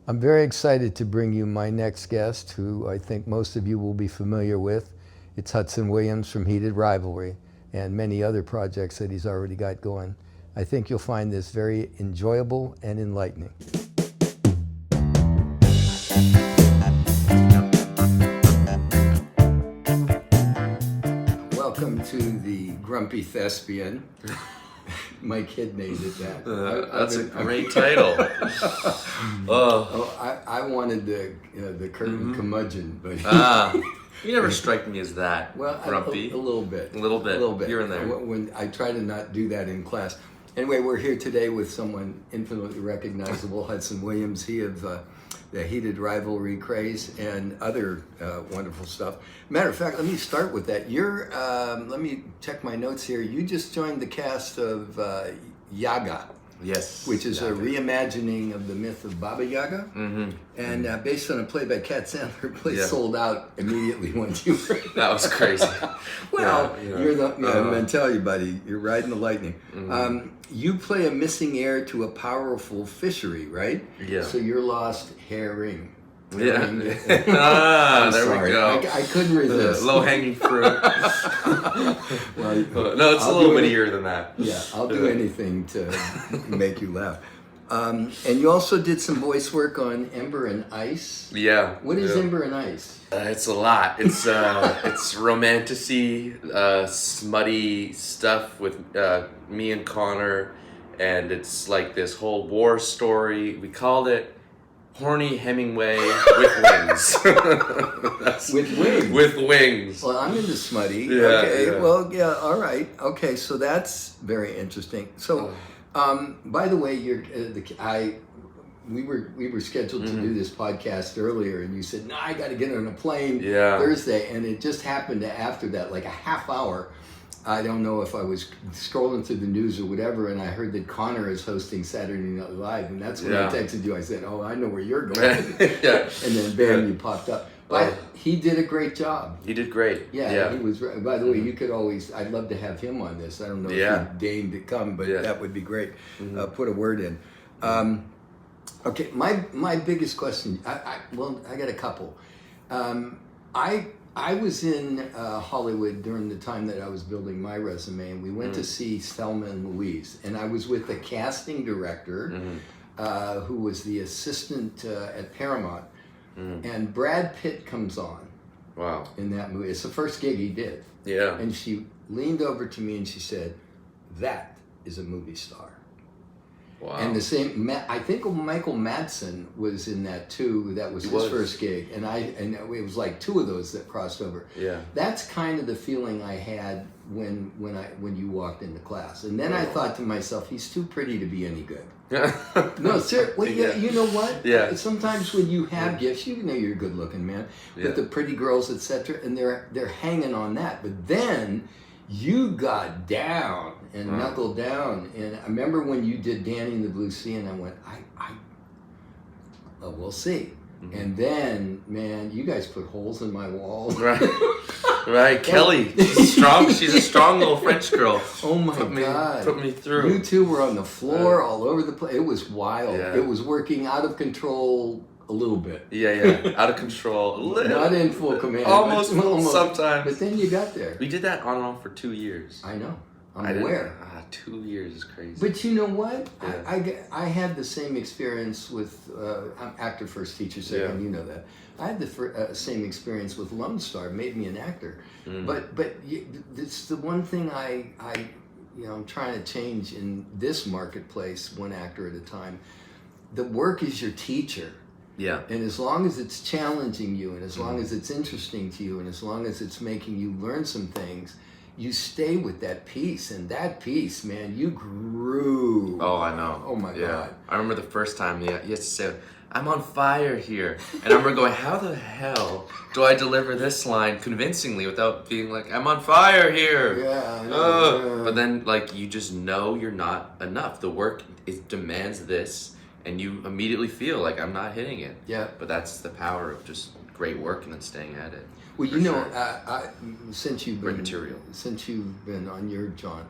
I'm very excited to bring you my next guest, who I think most of you will be familiar with. It's Hudson Williams from Heated Rivalry and many other projects that he's already got going. I think you'll find this very enjoyable and enlightening. Welcome to the Grumpy Thespian. My kid named it that. That's a great title. I wanted the curtain curmudgeon, but you never strike me as that. Well, grumpy. A little bit. A little bit. Here and there. When I try to not do that in class. Anyway, we're here today with someone infinitely recognizable, Hudson Williams. He of the Heated Rivalry craze and other wonderful stuff. Matter of fact, let me start with that. Let me check my notes here. You just joined the cast of Yaga. Yes. Which is a reimagining of the myth of Baba Yaga. Mm-hmm. And based on a play by Cat Sandler, play sold out immediately once you were. That was crazy. Well, you're the, I'm going to tell you, buddy, you're riding the lightning. Mm-hmm. You play a missing heir to a powerful fishery, right? Yeah. So you're lost herring. Yeah. There sorry. we go. I couldn't resist. Low-hanging fruit. Well, no, it's a little wittier than that. Yeah, I'll do anything to make you laugh. And you also did some voice work on Ember and Ice. Yeah. What is Ember and Ice? It's a lot. It's romanticy, smutty stuff with me and Connor, and it's like this whole war story. We called it Horny Hemingway with Wings. With wings? With wings. Well, I'm into smutty. Yeah, okay, yeah. well, yeah, all right. Okay, so that's very interesting. So, by the way, we were scheduled to do this podcast earlier, and you said, no, I got to get on a plane Thursday, and it just happened to, after that, like a half hour, I don't know if I was scrolling through the news or whatever, and I heard that Connor is hosting Saturday Night Live, and that's when I texted you. I said, oh, I know where you're going. Yeah. And then, bam, you popped up. But he did a great job. He did great. Yeah, he was. By the way, you could always. I'd love to have him on this. I don't know if he deigned to come, but that would be great. Put a word in. Okay, my biggest question. I got a couple. I was in Hollywood during the time that I was building my resume, and we went to see Thelma and Louise, and I was with the casting director, who was the assistant at Paramount. And Brad Pitt comes on. Wow. In that movie. It's the first gig he did. Yeah. And she leaned over to me and she said, "That is a movie star." Wow. And the same, I think Michael Madsen was in that too. That was his first gig. And it was like two of those that crossed over. Yeah. That's kind of the feeling I had when you walked into class. And then I thought to myself, he's too pretty to be any good. No, sir. Well, you know what? Yeah. Sometimes when you have gifts, you know you're good looking, man. But the pretty girls, etc., and they're hanging on that. But then you got down and knuckled down. And I remember when you did Danny in the Blue Sea, and I went, we'll see. And then, man, you guys put holes in my wall. Right. Kelly, she's a strong little French girl. Oh my God. Put me through. You two were on the floor all over the place. It was wild. Yeah. It was working out of control a little bit. Yeah. Out of control. Not in full command. Almost sometimes. But then you got there. We did that on and off for 2 years. I know. I'm aware. 2 years is crazy. But you know what? Yeah. I had the same experience with, I'm actor first, teacher second, you know that. I had the same experience with Lone Star, made me an actor. But it's the one thing I'm trying to change in this marketplace, one actor at a time. The work is your teacher. Yeah. And as long as it's challenging you, and as long as it's interesting to you, and as long as it's making you learn some things, you stay with that piece, and that piece, man, you grew. Oh, I know. Oh my God. I remember the first time you had to say, "I'm on fire here," and I remember going, "How the hell do I deliver this line convincingly without being like, I'm on fire here?" Yeah. But then, like, you just know you're not enough. The work demands this, and you immediately feel like I'm not hitting it. Yeah. But that's the power of just great work and then staying at it. Well, you know, since you've been material. Since you've been on your jaunt,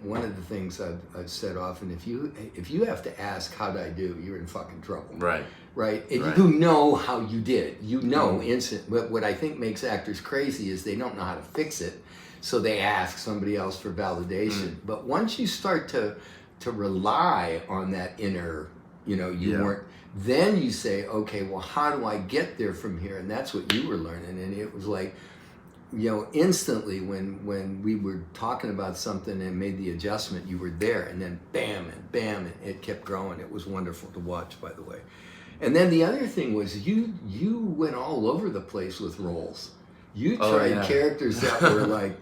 one of the things I've said often, if you have to ask how'd I do, you're in fucking trouble. Right. Right. And Right. you know how you did. You know instant. But what I think makes actors crazy is they don't know how to fix it, so they ask somebody else for validation. But once you start to rely on that inner, you weren't. Then you say, okay, well, how do I get there from here? And that's what you were learning. And it was like, instantly when we were talking about something and made the adjustment, you were there, and then bam and bam, and it kept growing. It was wonderful to watch, by the way. And then the other thing was you went all over the place with roles. You tried characters that were like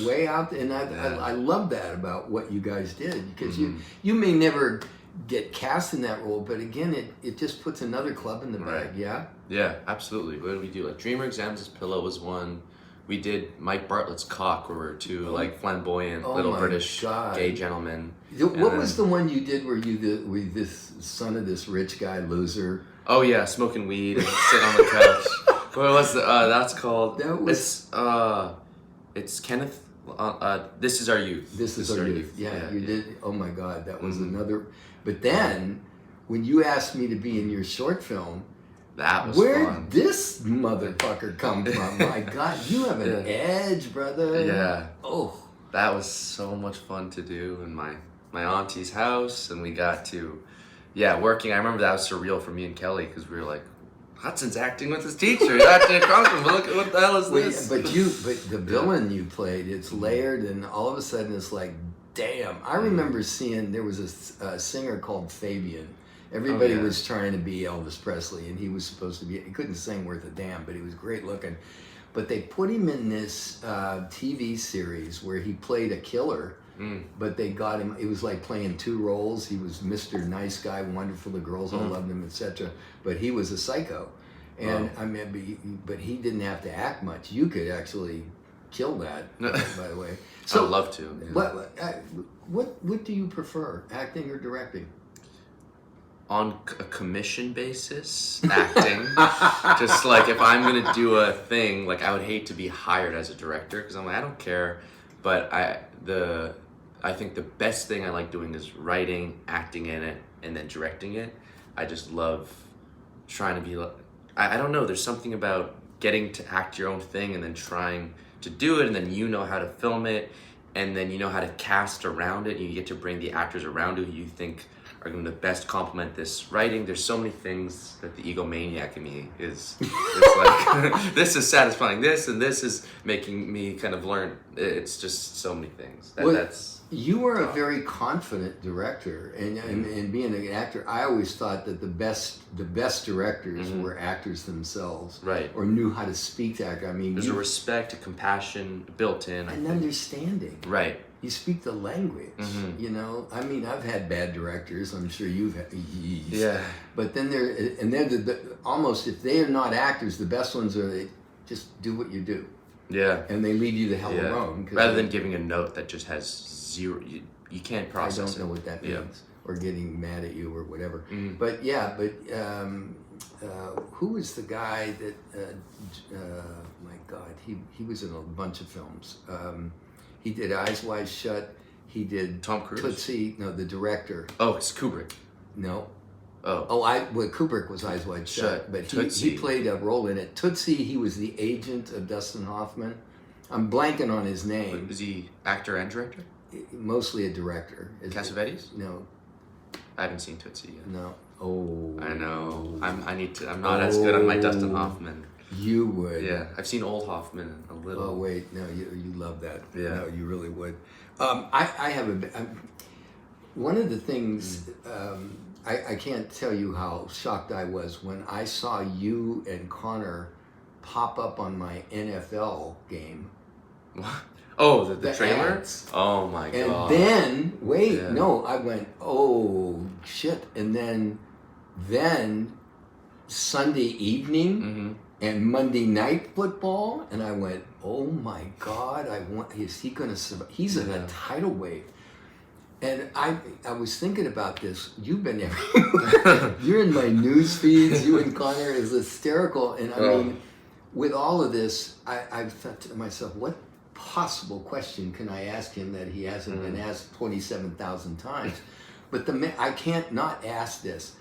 way out there, and I love that about what you guys did, because you may never get cast in that role, but again, it just puts another club in the bag. Yeah, absolutely. What did we do? Like Dreamer Exams as Pillow was one. We did Mike Bartlett's Cock, where we were two like flamboyant little British gay gentlemen. What was the one you did where were this son of this rich guy loser? Oh yeah, smoking weed and sitting on the couch. What was that's called? It's Kenneth. This Is Our Youth. This is Our Youth. Yeah, you did. Oh my God, that was another. But then, when you asked me to be in your short film, that was where fun. Did this motherfucker come from? My God, you have an edge, brother. Yeah. Oh, that was so much fun to do in my auntie's house, and we got to, working. I remember that was surreal for me and Kelly, because we were like, Hudson's acting with his teacher. He's acting across him. Look at what the hell is this? But the villain you played, it's layered, and all of a sudden it's like, damn. I remember seeing there was a singer called Fabian. Everybody was trying to be Elvis Presley, and he was supposed to be. He couldn't sing worth a damn, but he was great looking. But they put him in this TV series where he played a killer. But they got him. It was like playing two roles. He was Mr. Nice Guy, wonderful. The girls all loved him, etc. But he was a psycho, and I mean, but he didn't have to act much. You could actually kill that, by the way. So I'd love to. Yeah. What do you prefer, acting or directing? On a commission basis, acting. Just like if I'm gonna do a thing, like I would hate to be hired as a director, because I'm like, I don't care, but I think the best thing I like doing is writing, acting in it, and then directing it. I just love trying to be. I don't know. There's something about getting to act your own thing and then trying to do it, and then you know how to film it, and then you know how to cast around it. And you get to bring the actors around who you think are going to best complement this writing. There's so many things that the egomaniac in me is like, this is satisfying this, and this is making me kind of learn. It's just so many things. You were a very confident director, and being an actor, I always thought that the best directors were actors themselves, right? Or knew how to speak to actors. I mean, there's a respect, a compassion built in, and understanding. Right. You speak the language. I mean, I've had bad directors. I'm sure you've had. Yeah. But then they're almost, if they are not actors, the best ones are they just do what you do. Yeah. And they leave you the hell alone. Rather than giving a note that just has zero, you can't process it. I don't know what that means. Or getting mad at you or whatever. But who was the guy that, my God, he was in a bunch of films. He did Eyes Wide Shut. He did Tom Cruise? Tootsie. No, the director. Oh, it's Kubrick. No. Oh. Kubrick was Eyes Wide Shut, but he played a role in it. Tootsie, he was the agent of Dustin Hoffman. I'm blanking on his name. Is he actor and director? Mostly a director. Cassavetes? No. I haven't seen Tootsie yet. No. Oh. I know. I'm not as good on my Dustin Hoffman. You would. Yeah, I've seen old Hoffman a little. Oh wait, no, you love that. Yeah, no, you really would. I have one of the things. I can't tell you how shocked I was when I saw you and Connor pop up on my NFL game. What? Oh, the trailer? Ads. Oh my God. And then no, I went, oh shit, and then Sunday evening. And Monday Night Football, and I went, oh my God, is he going to survive? He's in a tidal wave. And I was thinking about this. You've been everywhere. You're in my news feeds. You and Connor is hysterical. And I mean, with all of this, I've thought to myself, what possible question can I ask him that he hasn't been asked 27,000 times? But I can't not ask this.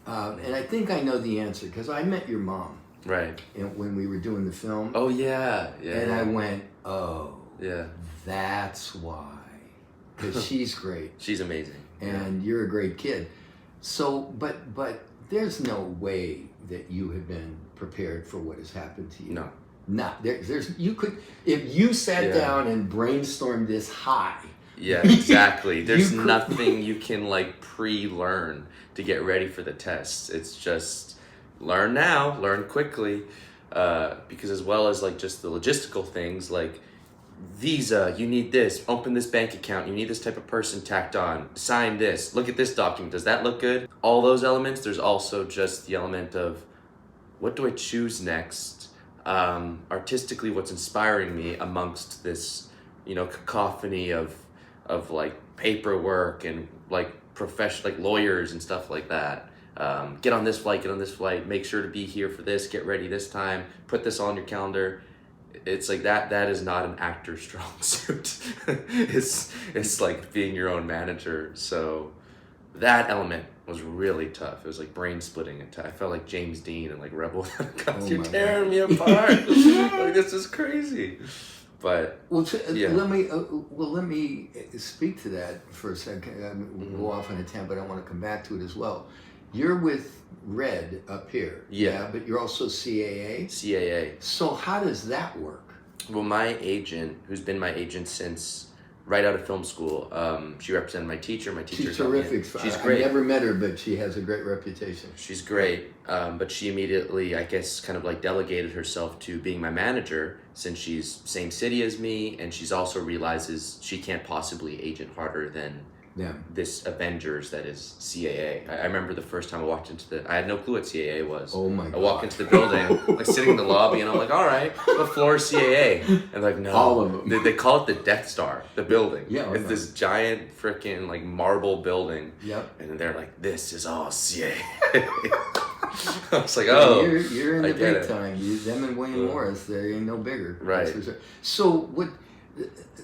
And I think I know the answer because I met your mom. Right. When we were doing the film. Oh, yeah. And I went, oh, yeah, that's why. Because she's great. She's amazing. And you're a great kid. So, but there's no way that you have been prepared for what has happened to you. No. Not there's you could if you sat down and brainstormed this high. Yeah, exactly. There's nothing you can like pre-learn to get ready for the tests. It's just learn now, learn quickly, because as well as like just the logistical things like visa, you need this, open this bank account, you need this type of person tacked on, sign this, look at this document, does that look good? All those elements. There's also just the element of what do I choose next? Artistically, what's inspiring me amongst this, cacophony of like paperwork and like like lawyers and stuff like that. Get on this flight, make sure to be here for this, get ready this time, put this on your calendar. It's like that is not an actor's strong suit. It's like being your own manager. So that element was really tough. It was like brain splitting. I felt like James Dean and like Rebel. You're tearing me apart. Like this is crazy. But let me speak to that for a second. We'll go off on a tangent, but I want to come back to it as well. You're with Red up here, but you're also CAA. CAA. So how does that work? Well, my agent, who's been my agent since right out of film school, she represented my teacher. She's terrific. She's great. I never met her, but she has a great reputation. She's great, but she immediately, I guess, kind of like delegated herself to being my manager since she's same city as me, and she's also realizes she can't possibly agent harder than this Avengers that is CAA. I remember the first time I walked into I had no clue what CAA was. Oh my God. I walk into the building, like sitting in the lobby, and I'm like, all right, what floor is CAA? And like, no. All of them. They call it the Death Star, the building. Yeah. It's this giant freaking like marble building. Yep. And then they're like, this is all CAA. I was like, oh. You're in the big time. Them and William Morris, they ain't no bigger. Right. Sure.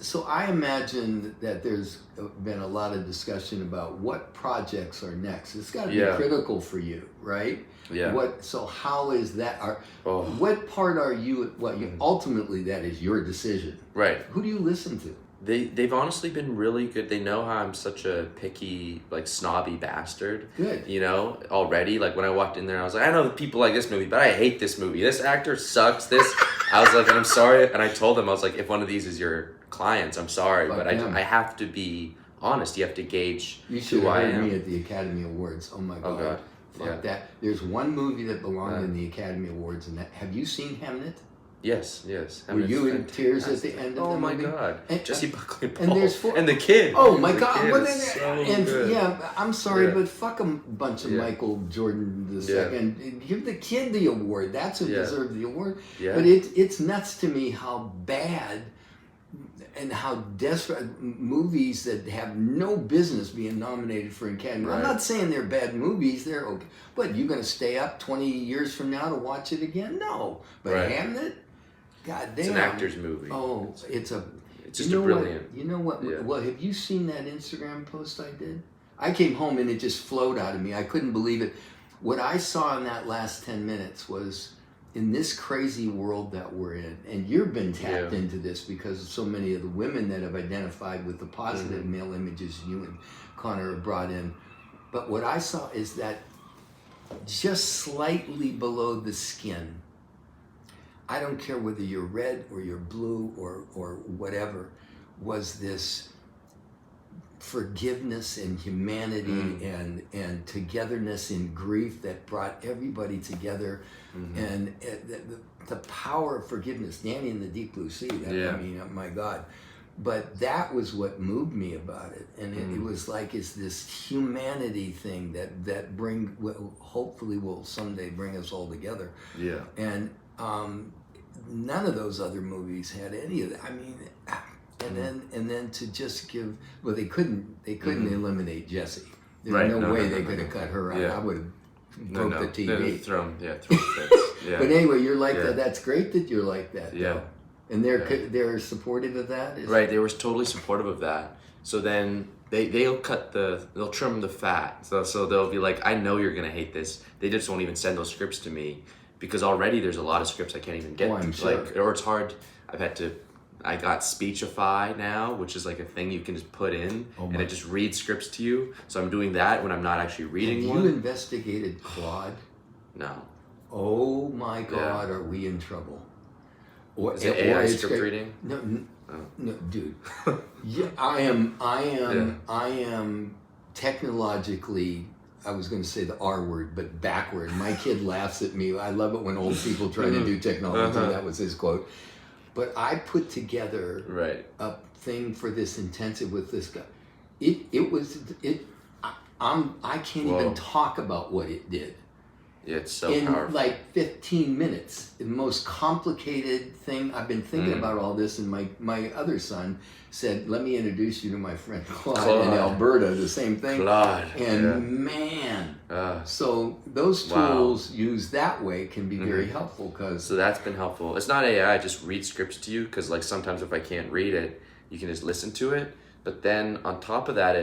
So I imagine that there's been a lot of discussion about what projects are next. It's got to be critical for you, right? Yeah. So how is that? What part are you? Ultimately that is your decision. Right. Who do you listen to? They've honestly been really good. They know how I'm such a picky, like snobby bastard. Good. Already. Like when I walked in there, I was like, I know the people like this movie, but I hate this movie. This actor sucks. I was like, I'm sorry. And I told them, I was like, if one of these is your clients, I'm sorry, but I have to be honest. You have to gauge you should who have I heard am. me at the Academy Awards. Oh my God. Oh God. Fuck that. There's one movie that belonged in the Academy Awards, and have you seen Hamnet? Yes. Were you in tears at the end of the movie? Oh my God. And, Jesse Buckley and there's and the kid. Oh my God. Good. I'm sorry, but fuck a bunch of Michael Jordan II. Give the kid the award. That's who deserved the award. Yeah. But it's nuts to me how bad and how desperate movies that have no business being nominated for an Academy. Right. I'm not saying they're bad movies. They're okay. But you going to stay up 20 years from now to watch it again? No. But Hamnet? God damn. It's an actor's movie. Oh, it's just a brilliant. You know what? Yeah. Well, have you seen that Instagram post I did? I came home and it just flowed out of me. I couldn't believe it. What I saw in that last 10 minutes was in this crazy world that we're in, and you've been tapped into this because of so many of the women that have identified with the positive male images you and Connor have brought in. But what I saw is that just slightly below the skin, I don't care whether you're red or you're blue or whatever, was this forgiveness and humanity and togetherness in grief that brought everybody together. And the power of forgiveness. Danny in the Deep Blue Sea, I mean, oh my God. But that was what moved me about it. And it was like, it's this humanity thing that hopefully will someday bring us all together. Yeah. And none of those other movies had any of that. I mean, and then to just give, well, they couldn't eliminate Jessie. There's no way they could have cut her out. I would have broke the TV. Thrown fits. Yeah. But anyway, you're like that. That's great that you're like that. Yeah. Though. And they're supportive of that? Right, they were totally supportive of that. So then they'll trim the fat. So they'll be like, I know you're gonna hate this. They just won't even send those scripts to me because already there's a lot of scripts I can't even get. Oh, I'm sure. Or it's hard. I got Speechify now, which is like a thing you can just put in and it just reads scripts to you. So I'm doing that when I'm not actually reading one. Have you investigated Claude? No. Oh my God, are we in trouble? Is it AI script reading? No, dude. Yeah, I am technologically, I was going to say the R word, but backward. My kid laughs at me. I love it when old people try to do technology. That was his quote. But I put together a thing for this intensive with this guy. I can't even talk about what it did. Yeah, it's so powerful. In like 15 minutes. The most complicated thing. I've been thinking about all this, and my other son said, let me introduce you to my friend Claude in Alberta, the same thing. Claude. And man, so those tools used that way can be very helpful. So that's been helpful. It's not AI, I just read scripts to you, because like sometimes if I can't read it, you can just listen to it. But then on top of that,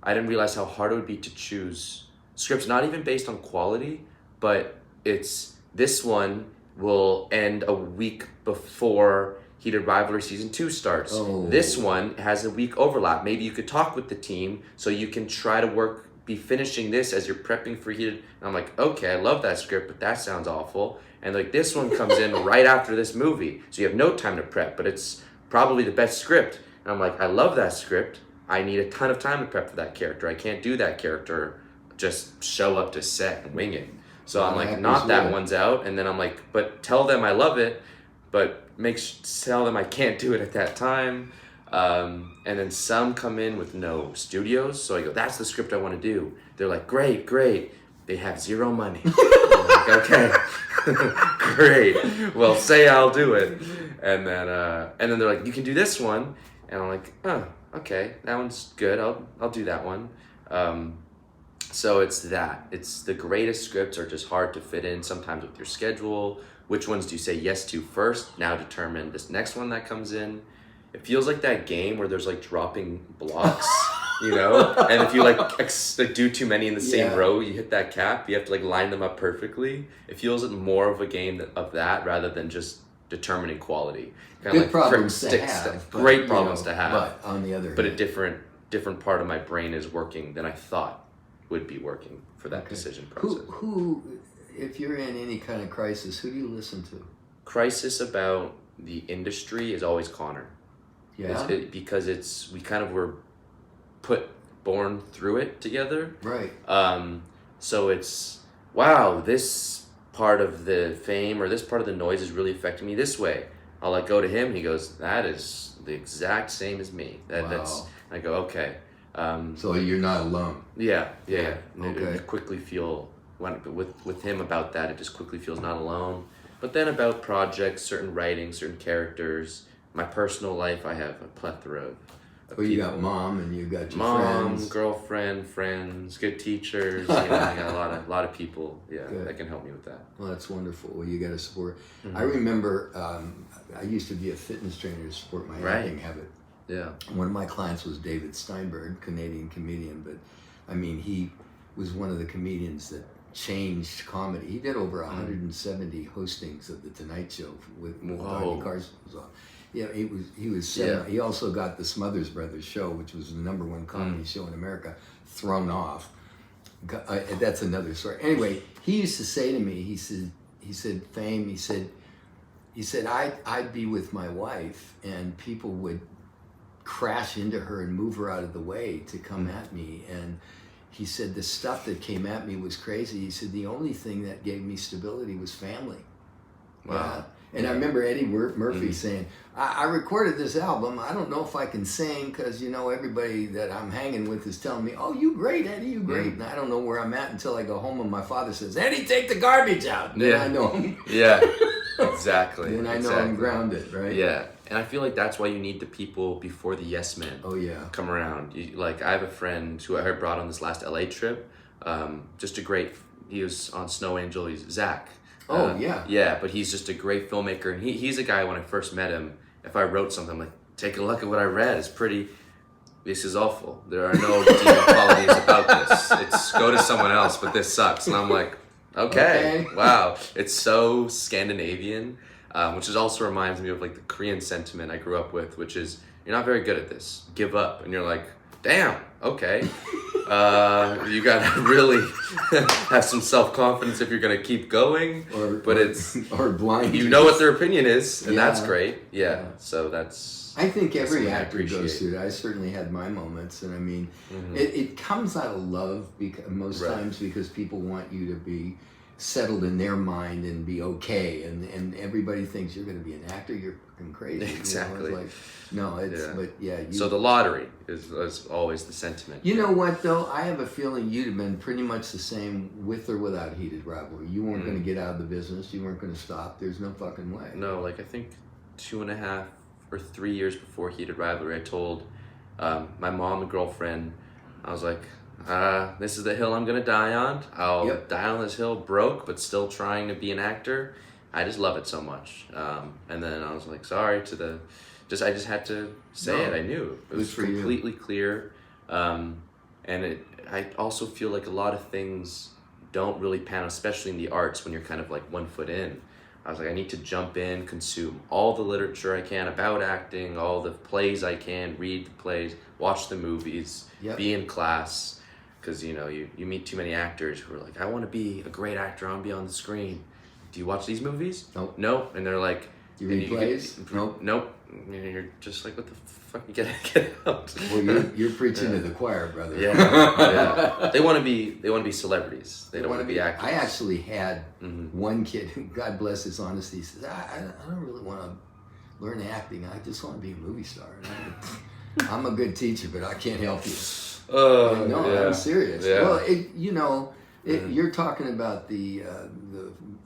I didn't realize how hard it would be to choose scripts, not even based on quality, but this one will end a week before Heated Rivalry Season 2 starts. Oh. This one has a week overlap. Maybe you could talk with the team so you can try to be finishing this as you're prepping for Heated. And I'm like, okay, I love that script, but that sounds awful. And like this one comes in right after this movie. So you have no time to prep, but it's probably the best script. And I'm like, I love that script. I need a ton of time to prep for that character. I can't do that character, just show up to set and wing it. So I'm like, not that one's out. And then I'm like, but tell them I love it, but tell them I can't do it at that time. And then some come in with no studios. So I go, that's the script I want to do. They're like, great. They have zero money. I'm like, okay, great. Well, say I'll do it. And then they're like, you can do this one. And I'm like, oh, okay, that one's good. I'll do that one. So it's the greatest scripts are just hard to fit in sometimes with your schedule. Which ones do you say yes to first? Now determine this next one that comes in. It feels like that game where there's like dropping blocks, and if you like do too many in the same row, you hit that cap. You have to like line them up perfectly. It feels more of a game of that rather than just determining quality. Kind Good of problems to have. Great problems to have. But on the other hand, a different part of my brain is working than I thought would be working for that decision process. Who, if you're in any kind of crisis, who do you listen to? Crisis about the industry is always Connor. Yeah. Because we kind of were born through it together. Right. So it's, wow, this part of the fame or this part of the noise is really affecting me this way. I'll like go to him and he goes, that is the exact same as me. That's, I go, okay. So you're not alone. Yeah. Okay. It quickly feel with him about that. It just quickly feels not alone. But then about projects, certain writing, certain characters, my personal life, I have a plethora of well, you got mom and you got your mom, friends. girlfriend, friends, good teachers. I got a lot of people. Yeah, that can help me with that. Well, that's wonderful. Well, you got to support. I remember I used to be a fitness trainer to support my acting habit. Yeah. One of my clients was David Steinberg, Canadian comedian, but I mean, he was one of the comedians that changed comedy. He did over 170 hostings of the Tonight Show with Johnny Carson was on. Yeah, he was. He also got the Smothers Brothers show, which was the '1 comedy show in America, thrown off. That's another story. Anyway, he used to say to me, he said, Fame. He said, I'd be with my wife, and people would crash into her and move her out of the way to come at me, and he said the stuff that came at me was crazy. He said the only thing that gave me stability was family. Wow. Yeah. And I remember Eddie Murphy saying, I recorded this album. I don't know if I can sing because, everybody that I'm hanging with is telling me, oh, you great, Eddie, you great. And I don't know where I'm at until I go home and my father says, Eddie, take the garbage out. And I know I'm exactly. Then I know I'm grounded, right? Yeah. And I feel like that's why you need the people before the yes men come around. I have a friend who I heard brought on this last LA trip. Just a great, he was on Snow Angel, he's Zach. Oh, yeah. Yeah, but he's just a great filmmaker. And he's a guy, when I first met him, if I wrote something, I'm like, take a look at what I read. It's pretty, this is awful. There are no redeeming qualities about this. It's go to someone else, but this sucks. And I'm like, okay. Wow. It's so Scandinavian, which is also reminds me of like the Korean sentiment I grew up with, which is, you're not very good at this. Give up. And you're like, damn, okay. You gotta really have some self-confidence if you're gonna keep going. Or blind. You know what their opinion is, and that's great. Yeah. So that's. I think every actor goes through that. I certainly had my moments, and I mean, it comes out of love most times because people want you to be settled in their mind and be okay, and everybody thinks you're going to be an actor. You're fucking crazy. Exactly. You know? It's like, no, but yeah. So the lottery is always the sentiment. You know what though? I have a feeling you'd have been pretty much the same with or without Heated Rivalry. You weren't going to get out of the business. You weren't going to stop. There's no fucking way. No, like I think 2.5 or 3 years before Heated Rivalry, I told my mom and girlfriend, I was like, this is the hill I'm gonna die on. I'll die on this hill broke, but still trying to be an actor. I just love it so much. And then I was like, sorry to the, I just had to say it. I knew it was completely clear. And I also feel like a lot of things don't really pan, especially in the arts when you're kind of like 1 foot in. I was like, I need to jump in, consume all the literature I can about acting, all the plays I can, read the plays, watch the movies, be in class. Because, you know, you meet too many actors who are like, I want to be a great actor, I want to be on the screen. Do you watch these movies? Nope. Nope. And they're like... Do you read plays? Nope. Nope. And you're just like, what the fuck? Get out. Well, you're preaching to the choir, brother. Yeah. They want to be celebrities. They don't want to be actors. I actually had one kid who, God bless his honesty, says, I don't really want to learn acting. I just want to be a movie star. And I'm a good teacher, but I can't help you. No, I'm serious. Yeah. Well, you're talking about the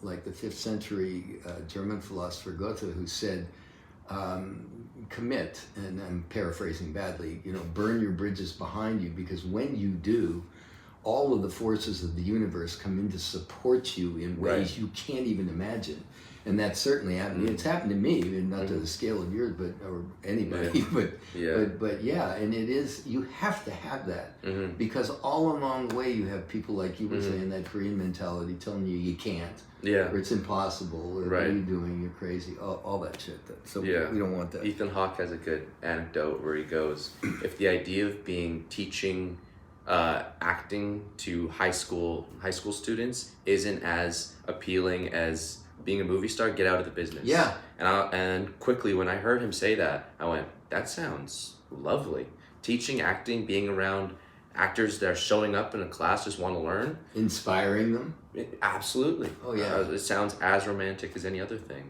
5th century German philosopher Goethe, who said, commit, and I'm paraphrasing badly, burn your bridges behind you, because when you do, all of the forces of the universe come in to support you in ways you can't even imagine. And that certainly happened. It's happened to me, not to the scale of yours, or anybody, but and it is, you have to have that, because all along the way you have people like you were saying, that Korean mentality telling you can't, or it's impossible, or what are you doing, you're crazy, all that shit. So we don't want that. Ethan Hawke has a good anecdote where he goes, if the idea of teaching acting to high school students isn't as appealing as being a movie star, get out of the business. Yeah. And quickly, when I heard him say that, I went, that sounds lovely. Teaching acting, being around actors that are showing up in a class, just want to learn. Inspiring them? Absolutely. Oh, yeah. It sounds as romantic as any other thing.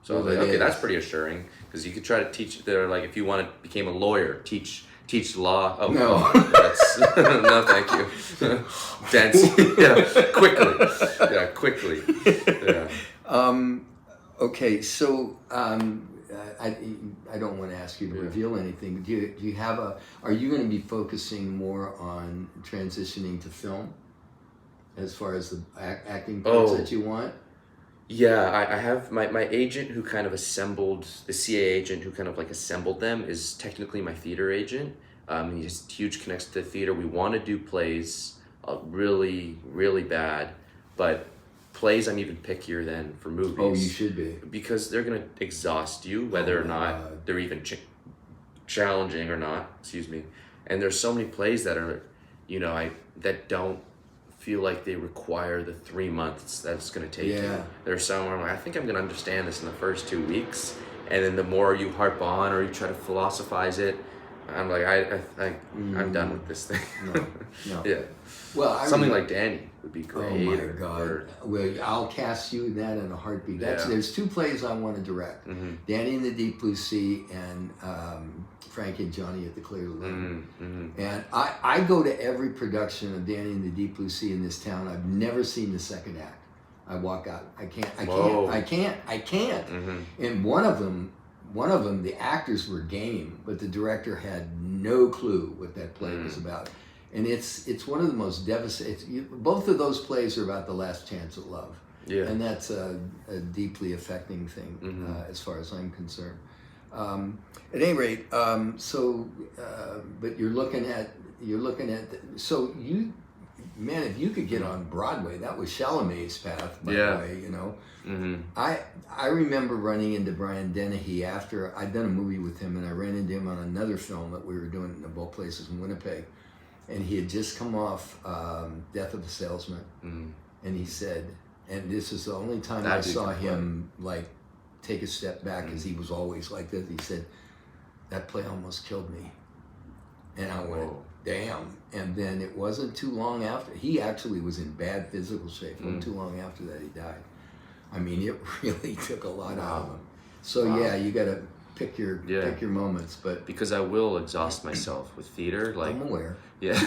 So I was like, okay, that's pretty assuring. Because you could try to teach, they're like, if you became a lawyer, teach law. Oh, no. That's, no, thank you. Dance. Quickly. Yeah. Okay, so I don't want to ask you to reveal anything. Do you have are you going to be focusing more on transitioning to film as far as the acting parts that you want? Yeah, I have my agent who kind of assembled, the CA agent who kind of like assembled them is technically my theater agent. He has huge connections to the theater. We want to do plays really, really bad, but plays I'm even pickier than for movies. Oh, you should be. Because they're going to exhaust you, whether or not they're even challenging or not, excuse me. And there's so many plays that are, that don't feel like they require the 3 months that it's going to take you. There's some where I'm like, I think I'm going to understand this in the first 2 weeks. And then the more you harp on or you try to philosophize it, I'm like, I'm done with this thing. No. Yeah. Well, something like Danny would be great. Oh my God! Well, I'll cast you in that in a heartbeat. There's 2 plays I want to direct: Danny in the Deep Blue Sea and Frank and Johnny at the Clear Lagoon. And I go to every production of Danny in the Deep Blue Sea in this town. I've never seen the second act. I walk out. I can't. And one of them, the actors were game, but the director had no clue what that play was about. And it's one of the most devastating. Both of those plays are about the last chance at love. And that's a deeply affecting thing as far as I'm concerned. At any rate, but you're looking at so you, man, if you could get on Broadway, that was Chalamet's path, by the way, you know. I remember running into Brian Dennehy after I'd done a movie with him, and I ran into him on another film that we were doing in both places in Winnipeg, and he had just come off Death of a Salesman, and he said, and this is the only time I saw him like take a step back, because he was always like this. He said, "That play almost killed me," and I went, "Damn!" And then it wasn't too long after, he actually was in bad physical shape. Wasn't too long after that he died. I mean, it really took a lot out of him. So yeah, you got to pick your moments, but because I will exhaust myself with theater, like I'm aware. Yeah,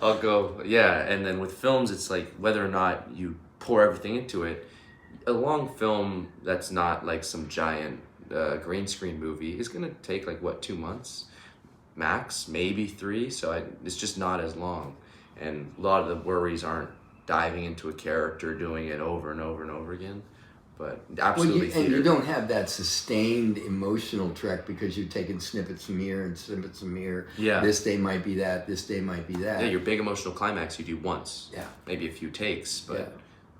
I'll go. Yeah, and then with films, it's like whether or not you pour everything into it. A long film that's not like some giant green screen movie is gonna take like 2 months, max, maybe 3. So it's just not as long, and a lot of the worries aren't diving into a character, doing it over and over and over again. But absolutely, and you don't have that sustained emotional trek because you're taking snippets from here and snippets from here. Yeah. This day might be that. This day might be that. Yeah, your big emotional climax you do once. Yeah. Maybe a few takes, but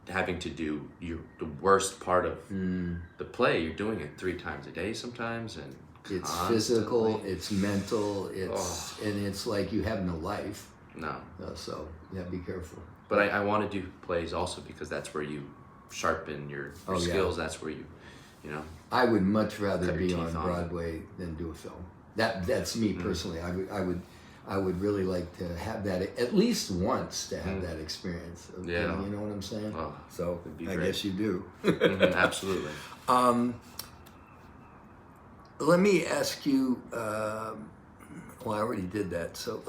having to do the worst part of the play, you're doing it 3 times a day sometimes, and it's constantly. physical, it's mental, and it's like you have no life. No. So yeah, be careful. But I want to do plays also because that's where you sharpen your skills. That's where you know. I would much rather be on Broadway than do a film. That's me personally. I would really like to have that at least once, to have that experience. You know what I'm saying? Oh, so I guess you do. Absolutely. Let me ask you. Well, I already did that. So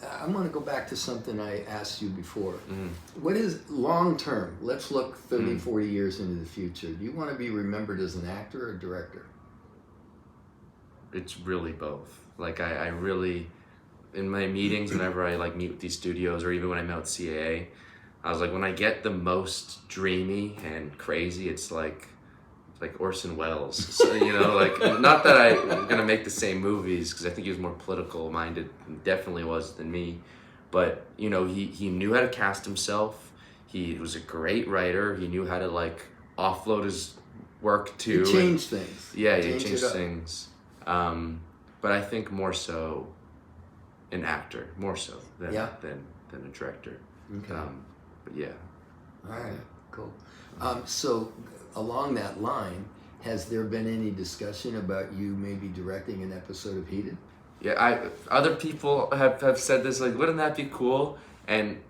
I'm going to go back to something I asked you before. What is long term? Let's look 30, 40 years into the future. Do you want to be remembered as an actor or director? It's really both. Like I really, in my meetings, whenever I like meet with these studios, or even when I met with CAA, I was like, when I get the most dreamy and crazy, it's like Orson Welles. So, you know, like, not that I'm gonna make the same movies, because I think he was more political minded, definitely was, than me. But you know, he knew how to cast himself. He was a great writer. He knew how to like offload his work too. He changed things. Yeah, he changed things. But I think more so an actor, more so than a director. Okay. But yeah. All right. Cool. So along that line, has there been any discussion about you maybe directing an episode of Heated? Yeah, other people have said this, like, wouldn't that be cool? And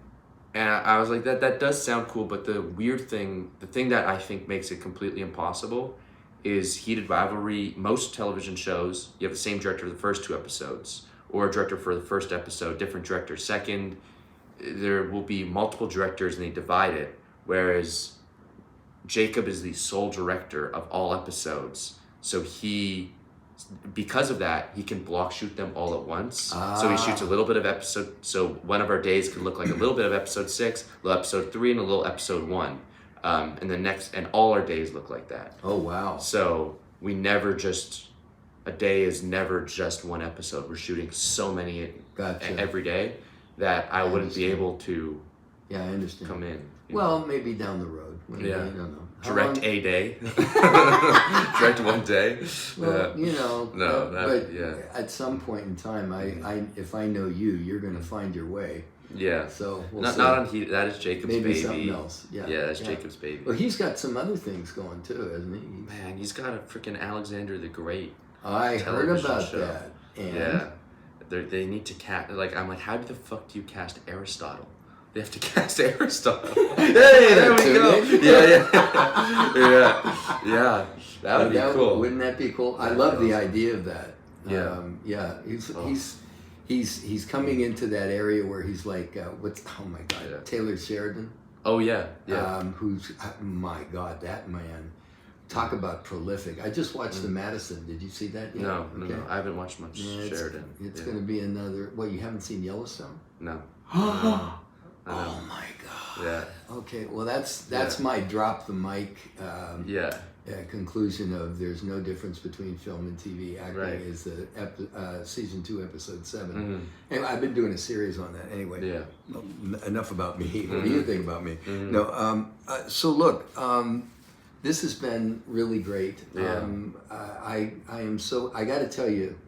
I was like, that does sound cool, but the thing that I think makes it completely impossible is Heated Rivalry. Most television shows, you have the same director for the first 2 episodes, or a director for the first episode, different director second. There will be multiple directors and they divide it, whereas Jacob is the sole director of all episodes. So because of that, he can block shoot them all at once. So he shoots a little bit of episode, so one of our days could look like a little bit of episode 6, a little episode 3, and a little episode 1. And the next, and all our days look like that. Oh, wow. So we never just, a day is never just one episode. We're shooting so many every day that I wouldn't be able to I understand. come in. Well, maybe down the road. Maybe, I don't know. Direct a day. Direct one day. Well, you know. No, at some point in time, if I know you, you're going to find your way. Yeah. So not on Heat. That is Jacob's maybe baby. Something else. Yeah. Yeah, that's Jacob's baby. Well, he's got some other things going too, hasn't he? Man, he's got a freaking Alexander the Great. I heard about show. that. And yeah. They need to cast. Like, I'm like, how the fuck do you cast Aristotle? They have to cast Aristotle. Hey, there we go. Yeah. That would be cool. Wouldn't that be cool? I love the idea of that. Yeah. He's coming into that area where he's like, oh my God, Taylor Sheridan. Oh yeah. Who's, my God, that man. Talk about prolific. I just watched The Madison. Did you see that yet? No. I haven't watched much Sheridan. It's going to be another. What, you haven't seen Yellowstone? No. Oh my God. Yeah. Okay, well that's my drop the mic conclusion of there's no difference between film and TV acting is the season 2 episode 7. And I've been doing a series on that anyway. Yeah. Well, enough about me. What do you think about me? No. So look, this has been really great. Yeah. I am so. I got to tell you.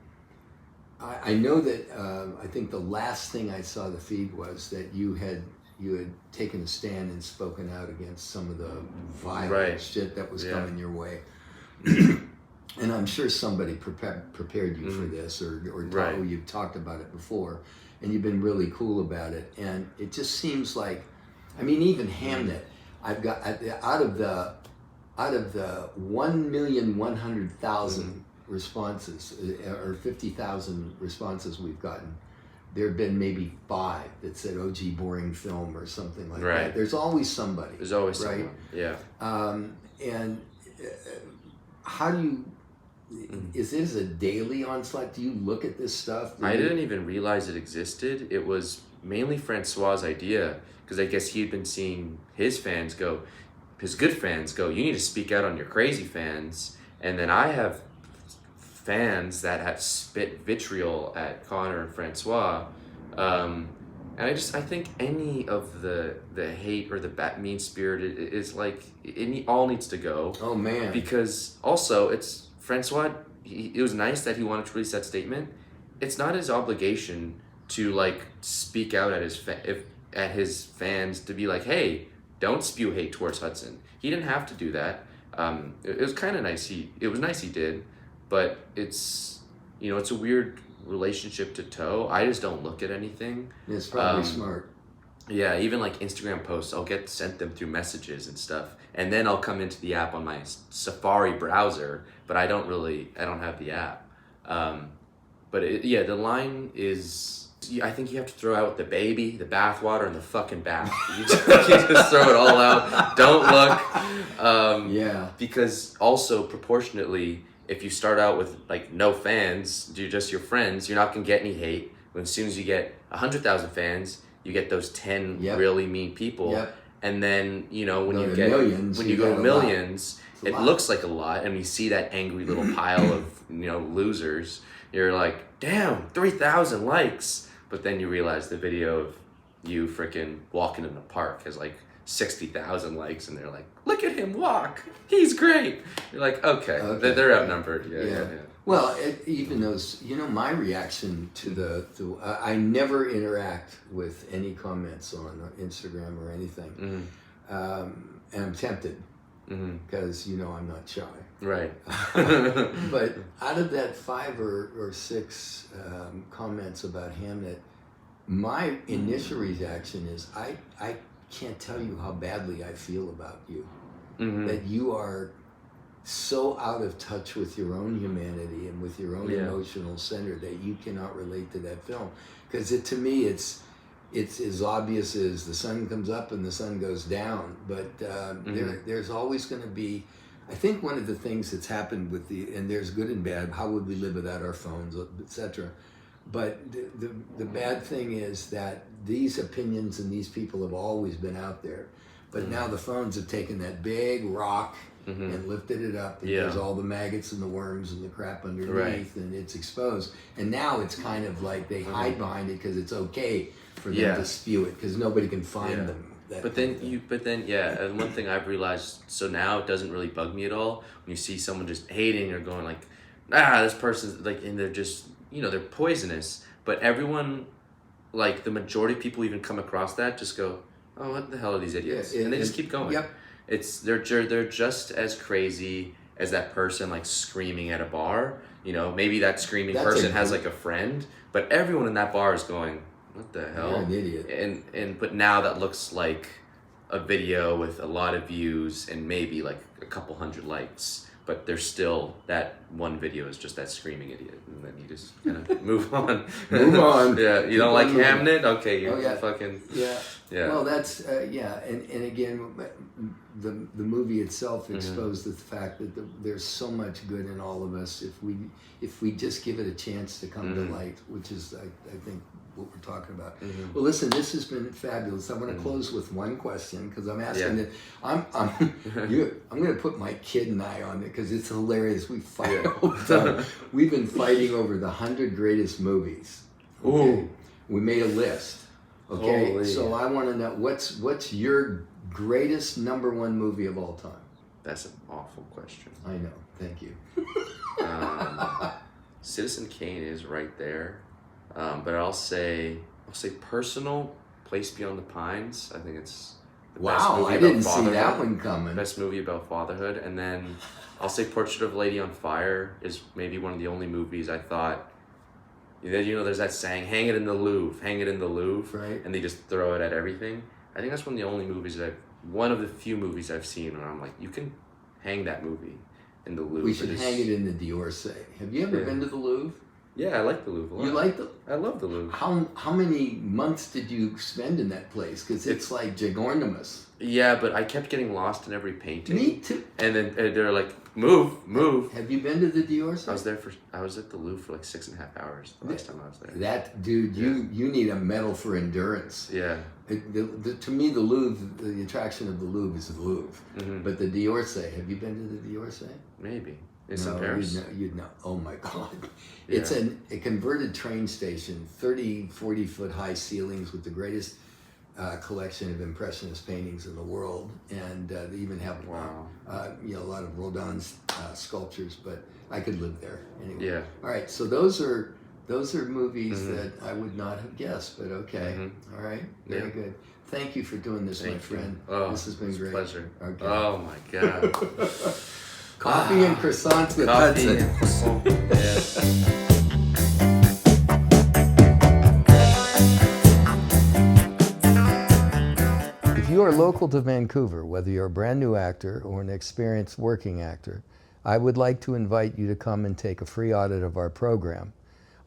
I know that I think the last thing I saw the feed was that you had taken a stand and spoken out against some of the violent shit that was coming your way. And I'm sure somebody prepared you for this or you've talked about it before, and you've been really cool about it. And it just seems like, I mean, even Hamnet, I've got out of the 1,100,000 responses or 50,000 responses we've gotten, there have been maybe 5 that said, "Oh, gee, boring film" or something like that. There's always somebody. There's always someone. Yeah. And how do you? Is this a daily onslaught? Do you look at this stuff? I didn't even realize it existed. It was mainly Francois's idea, because I guess he'd been seeing his good fans go, "You need to speak out on your crazy fans." And then I have fans that have spit vitriol at Connor and Francois, and I think any of the hate or the mean spirit is like it all needs to go. Oh man! Because also it's Francois. It was nice that he wanted to release that statement. It's not his obligation to like speak out at his fans to be like, "Hey, don't spew hate towards Hudson." He didn't have to do that. It was kind of nice. It was nice he did. But it's a weird relationship to toe. I just don't look at anything. It's probably smart. Yeah, even like Instagram posts, I'll get sent them through messages and stuff. And then I'll come into the app on my Safari browser, but I don't have the app. But the line is, I think you have to throw out the baby, the bathwater, and the fucking bath. You just throw it all out. Don't look. Because also proportionately, if you start out with like no fans, you're just your friends, you're not gonna get any hate. When as soon as you get 100,000 fans, you get those 10 really mean people, and then when you go to millions, it looks like a lot, and you see that angry little pile of losers. You're like, damn, 3,000 likes, but then you realize the video of you freaking walking in the park has like 60,000 likes, and they're like, look at him walk, he's great. You're like, okay. They're outnumbered. Yeah. Well, even those, my reaction to I never interact with any comments on Instagram or anything, and I'm tempted because I'm not shy. Right. But out of that 5 or 6 comments about Hamnet, my initial reaction is I can't tell you how badly I feel about you. That you are so out of touch with your own humanity and with your own emotional center that you cannot relate to that film. Because to me, it's as obvious as the sun comes up and the sun goes down. But there's always going to be, I think one of the things that's happened with and there's good and bad, how would we live without our phones, etc. But the bad thing is that these opinions and these people have always been out there. But now the phones have taken that big rock and lifted it up, and there's all the maggots and the worms and the crap underneath, and it's exposed. And now it's kind of like they hide behind it because it's okay for them to spew it because nobody can find them. And one thing I've realized, so now it doesn't really bug me at all when you see someone just hating or going like, this person's like, and they're just, they're poisonous. But everyone, like the majority of people even come across that, just go, oh, what the hell are these idiots? And they just keep going. Yep. They're just as crazy as that person like screaming at a bar. Maybe that screaming person has like a friend, but everyone in that bar is going, what the hell? You're an idiot. But now that looks like a video with a lot of views and maybe like a couple hundred likes. But there's still, that one video is just that screaming idiot, and then you just kind of move on. Move on. Yeah, you don't like Hamnet? Okay, you're fucking... Yeah. Well, that's, and again, the movie itself exposed the fact that there's so much good in all of us if we just give it a chance to come to light, which is, I think, what we're talking about. Well, listen, this has been fabulous. I want to close with one question because I'm asking it. I'm going to put my kid and I on it because it's hilarious. We fight all the time. We've been fighting over the 100 greatest movies. Okay? Ooh. We made a list. Okay, Holy. so I want to know what's your greatest number one movie of all time? That's an awful question. I know. Thank you. Citizen Kane is right there, but I'll say personal. Place Beyond the Pines. I think it's the best Wow, movie I about didn't see fatherhood. that one coming. Best movie about fatherhood, and then I'll say Portrait of a Lady on Fire is maybe one of the only movies I thought. There's that saying, "Hang it in the Louvre, hang it in the Louvre," Right. and they just throw it at everything. I think that's one of the only movies one of the few movies I've seen where I'm like, you can hang that movie in the Louvre. We should hang it in the D'Orsay. Have you ever been to the Louvre? Yeah, I like the Louvre a lot. You like the? I love the Louvre. How many months did you spend in that place? Because it's like ginormous. Yeah, but I kept getting lost in every painting. Me too. And then they're like, move. Have you been to the D'Orsay? I was at the Louvre for like 6.5 hours the last time I was there. That dude, you need a medal for endurance. Yeah. To me, the Louvre, the attraction of the Louvre is the Louvre. But the D'Orsay, have you been to the D'Orsay? Maybe. It's in Paris? You'd know. Oh my God. Yeah. It's a converted train station, 30, 40 foot high ceilings with the greatest collection of impressionist paintings in the world. And they even have a lot of Rodin's sculptures, but I could live there anyway. Yeah. All right, so those are movies that I would not have guessed, but okay. All right, very good. Thank you for doing this, my friend. Oh, this has been great. Pleasure. Okay. Oh my God. Coffee and croissants with Coffee Hudson. and croissant. Yeah. If you are local to Vancouver, whether you're a brand new actor or an experienced working actor, I would like to invite you to come and take a free audit of our program.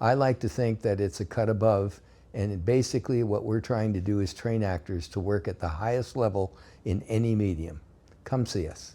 I like to think that it's a cut above, and basically what we're trying to do is train actors to work at the highest level in any medium. Come see us.